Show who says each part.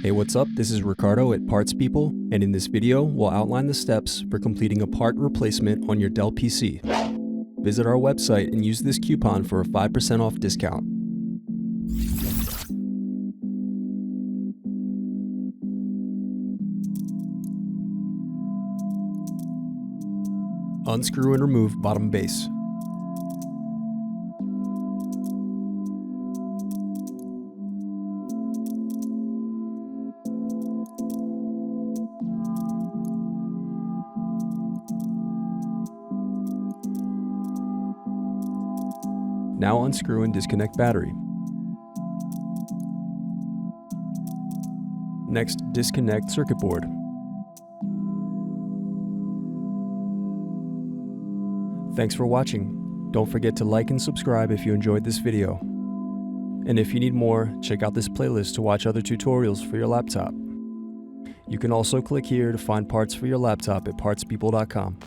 Speaker 1: Hey, what's up? This is Ricardo at Parts People, and in this video, we'll outline the steps for completing a part replacement on your Dell PC. Visit our website and use this coupon for a 5% off discount. Unscrew and remove bottom base. Now unscrew and disconnect battery. Next, disconnect circuit board. Thanks for watching. Don't forget to like and subscribe if you enjoyed this video. And if you need more, check out this playlist to watch other tutorials for your laptop. You can also click here to find parts for your laptop at partspeople.com.